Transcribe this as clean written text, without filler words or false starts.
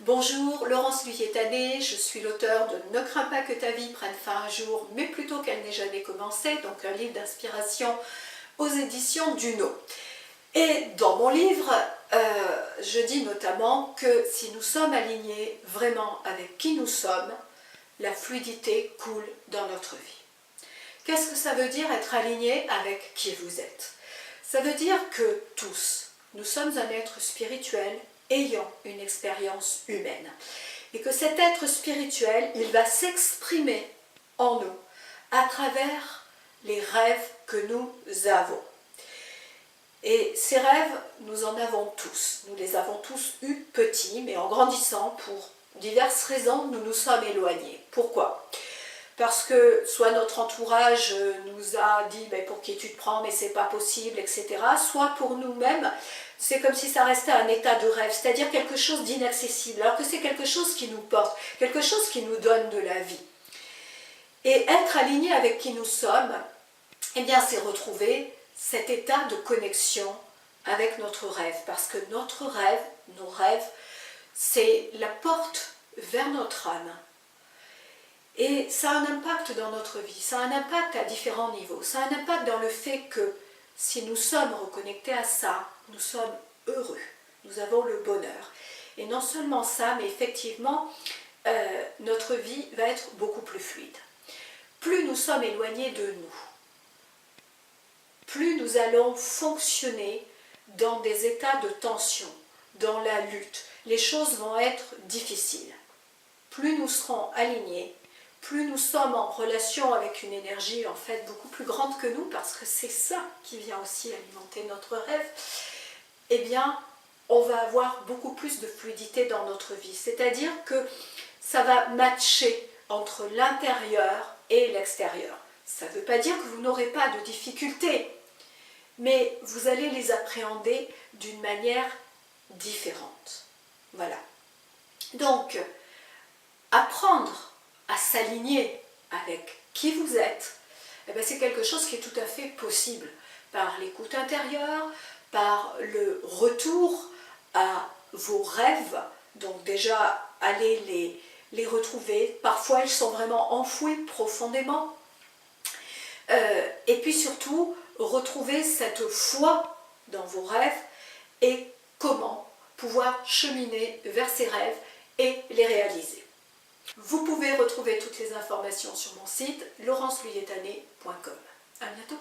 Bonjour, Laurence Luyétané, je suis l'auteure de Ne crains pas que ta vie prenne fin un jour, mais plutôt qu'elle n'ait jamais commencé, donc un livre d'inspiration aux éditions Duno. Et dans mon livre, je dis notamment que si nous sommes alignés vraiment avec qui nous sommes, la fluidité coule dans notre vie. Qu'est-ce que ça veut dire être aligné avec qui vous êtes? Ça veut dire que tous, nous sommes un être spirituel ayant une expérience humaine. Et que cet être spirituel, il va s'exprimer en nous à travers les rêves que nous avons. Et ces rêves, nous en avons tous. Nous les avons tous eus petits, mais en grandissant, pour diverses raisons, nous nous sommes éloignés. Pourquoi ? Parce que soit notre entourage nous a dit pour qui tu te prends, mais c'est pas possible, etc. Soit pour nous-mêmes, c'est comme si ça restait un état de rêve, c'est-à-dire quelque chose d'inaccessible, alors que c'est quelque chose qui nous porte, quelque chose qui nous donne de la vie. Et être aligné avec qui nous sommes, eh bien c'est retrouver cet état de connexion avec notre rêve, parce que notre rêve, nos rêves, c'est la porte vers notre âme. Et ça a un impact dans notre vie, ça a un impact à différents niveaux. Ça a un impact dans le fait que si nous sommes reconnectés à ça, nous sommes heureux, nous avons le bonheur. Et non seulement ça, mais effectivement, notre vie va être beaucoup plus fluide. Plus nous sommes éloignés de nous, plus nous allons fonctionner dans des états de tension, dans la lutte. Les choses vont être difficiles. Plus nous serons alignés, plus nous sommes en relation avec une énergie en fait beaucoup plus grande que nous, parce que c'est ça qui vient aussi alimenter notre rêve, eh bien on va avoir beaucoup plus de fluidité dans notre vie. C'est-à-dire que ça va matcher entre l'intérieur et l'extérieur. Ça ne veut pas dire que vous n'aurez pas de difficultés, mais vous allez les appréhender d'une manière différente. Voilà. Donc, apprendre à s'aligner avec qui vous êtes, c'est quelque chose qui est tout à fait possible par l'écoute intérieure, par le retour à vos rêves. Donc déjà, allez les retrouver. Parfois, ils sont vraiment enfouis profondément. Et puis surtout, retrouver cette foi dans vos rêves et comment pouvoir cheminer vers ces rêves et les réaliser. Vous pouvez retrouver toutes les informations sur mon site laurenceluyétané.com. À bientôt.